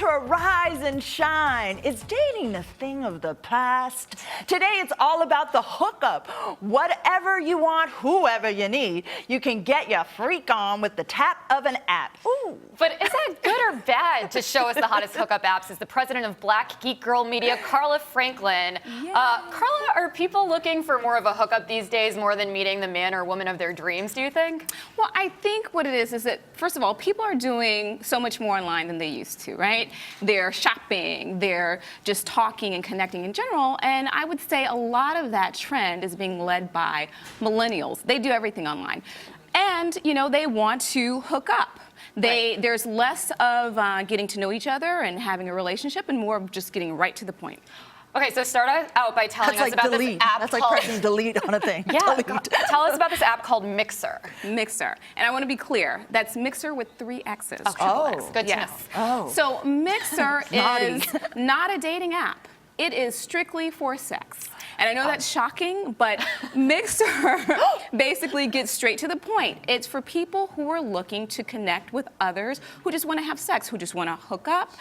to arise and shine. Is dating a thing of the past? Today it's all about the hookup. Whatever you want, whoever you need, you can get your freak on with the tap of an app. Ooh. But is that good or bad to show us the hottest hookup apps? Is the president of Black Geek Girl Media, Carla Franklin. Carla, are people looking for more of a hookup these days more than meeting the man or woman of their dreams, do you think? Well, I think what it is that, first of all, people are doing so much more online than they used to, right? They're shopping, they're just talking and connecting in general, and I would say a lot of that trend is being led by millennials. They do everything online. And, you know, they want to hook up. There's less of getting to know each other and having a relationship and more of just getting right to the point. Okay, so start out by telling us about this app. That's like pressing delete on a thing. Yeah, tell us about this app called Mixer. Mixer. And I want to be clear, that's Mixer with 3 X's. Okay. Oh, good to know. Oh. So Mixer is not a dating app. It is strictly for sex. And I know that's shocking, but Mixer basically gets straight to the point. It's for people who are looking to connect with others, who just want to have sex, who just want to hook up.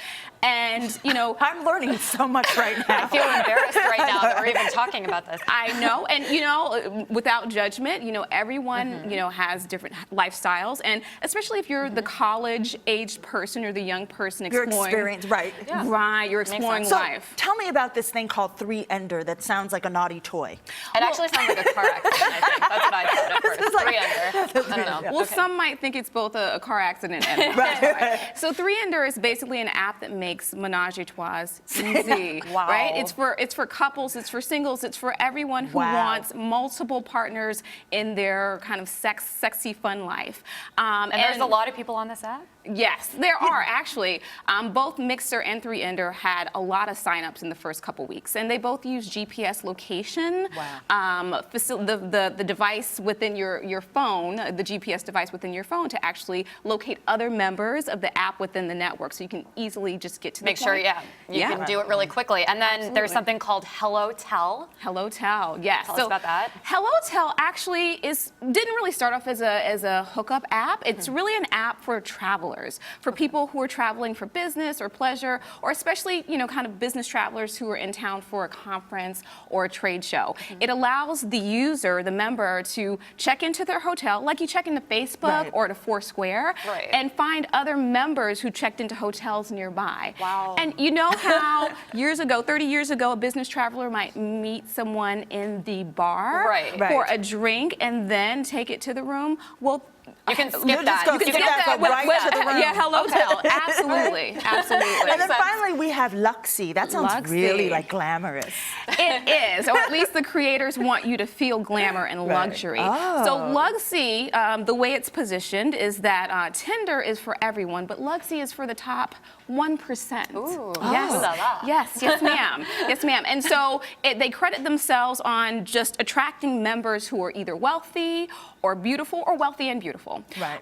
And, you know, I'm learning so much right now. I feel embarrassed right now that we're even talking about this. I know, and you know, without judgment, you know, everyone, you know, has different lifestyles, and especially if you're the college-aged person or the young person exploring. Your experience, right. Yeah. Right, you're exploring life. So tell me about this thing called 3-Ender that sounds like a naughty toy. It actually sounds like a car accident, I think. That's what I thought at first. 3-Ender. I don't know. Well, some might think it's both a car accident and right. So 3-Ender is basically an app that makes menage a trois easy. Wow. Right? It's for couples, it's for singles, it's for everyone who wants multiple partners in their kind of sexy, fun life. And there's a lot of people on this app? Yes, there are actually. Both Mixer and 3-Ender had a lot of signups in the first couple weeks, and they both use GPS location. Wow. The device within your phone, the GPS device within your phone, to actually locate other members of the app within the network, so you can easily just get to the point. Make sure, you can do it really quickly. And then there's something called HelloTel. HelloTel, yes. Tell us about that. HelloTel actually didn't really start off as a hookup app. It's really an app for travelers, for people who are traveling for business or pleasure, or especially, you know, kind of business travelers who are in town for a conference or a trade show. It allows the user, the member, to check into their hotel, like you check into Facebook or to Foursquare, and find other members who checked into hotels nearby. Wow. And you know how years ago, 30 years ago, a business traveler might meet someone in the bar for a drink and then take it to the room? Well, you can skip that. You can skip that right to the room. Yeah, HelloTel. Absolutely. Absolutely. And then finally, we have Luxy. That sounds really like glamorous. It is, or at least the creators want you to feel glamour and luxury. So Luxy, the way it's positioned is that Tinder is for everyone, but Luxy is for the top 1%. Ooh. Yes, yes, ma'am. Yes, ma'am. And so they credit themselves on just attracting members who are either wealthy or beautiful, or wealthy and beautiful. Right.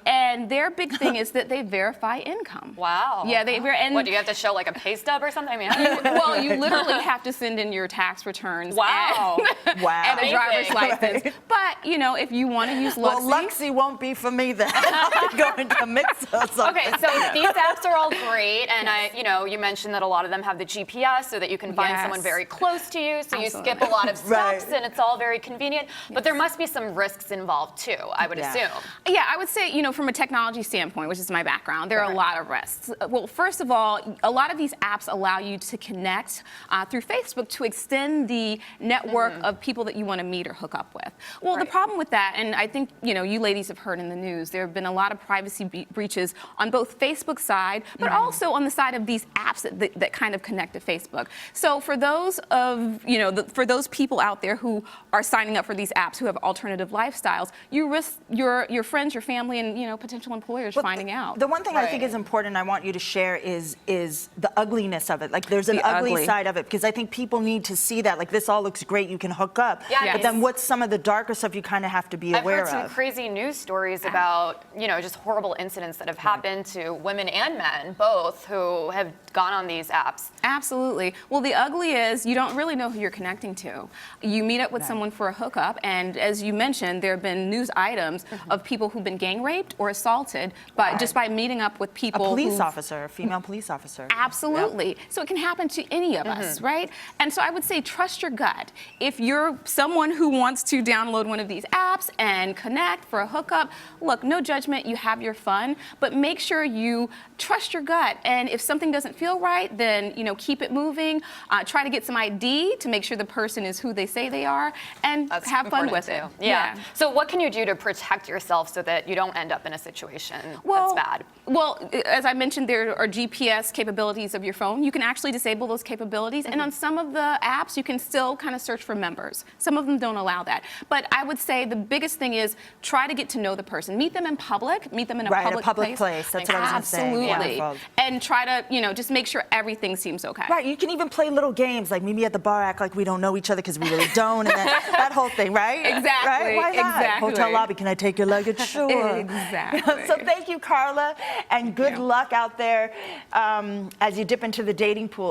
And their big thing is that they verify income. Wow. Yeah, what, do you have to show like a pay stub or something? I mean, well, you literally have to send in your tax returns. Wow. And a driver's license. But, you know, if you want to use Luxy. Well, Luxy won't be for me then. I'll be going to Mixer or something. Okay, so these apps are all great, and you mentioned that a lot of them have the GPS so that you can find someone very close to you, so you skip a lot of steps, and it's all very convenient. But there must be some risks involved too, I would assume. Yeah, I would say, you know, from a technology standpoint, which is my background, there are a lot of risks. Well, first of all, a lot of these apps allow you to connect through Facebook to extend the network of people that you want to meet or hook up with. Well, the problem with that, and I think, you know, you ladies have heard in the news, there have been a lot of privacy breaches on both Facebook's side, but also on the side of these apps that kind of connect to Facebook. So for those for those people out there who are signing up for these apps who have alternative lifestyles, you risk your friends, your family, and, you know, potential employers finding out. The one thing I think is important, I want you to share is the ugliness of it. Like, there's an ugly side of it, because I think people need to see that. Like, this all looks great, you can hook up, but then what's some of the darker stuff you kind of have to be aware of? I've heard some crazy news stories about, you know, just horrible incidents that have happened to women and men, both, who have gone on these apps. Absolutely. Well, the ugly is you don't really know who you're connecting to. You meet up with someone for a hookup, and as you mentioned, there have been news items of people who've been gang raped or assaulted just by meeting up with A people. police officer, a female police officer. Absolutely. So it can happen to any of us, right? And so I would say trust your gut. If you're someone who wants to download one of these apps and connect for a hookup, look, no judgment, you have your fun, but make sure you trust your gut. And if something doesn't feel right, then keep it moving. Try to get some ID to make sure the person is who they say they are, and That's have fun with important it. too. Yeah. So what can you do to protect yourself so that you don't end up in a situation Well, that's bad? Well, as I mentioned, there are GPS capabilities of your phone. You can actually disable those capabilities. And on some of the apps, you can still kind of search for members. Some of them don't allow that. But I would say the biggest thing is try to get to know the person. Meet them in public. Meet them in a public place. That's what I was going to say. Absolutely. Wonderful. And try to, just make sure everything seems okay. Right, you can even play little games, like meet me at the bar, act like we don't know each other because we really don't, and then that whole thing, right? Exactly, Right? Why not? exactly. Hotel lobby, can I take your luggage? Sure. Exactly. So thank you, Carla, and good luck out there as you dip into the dating pool.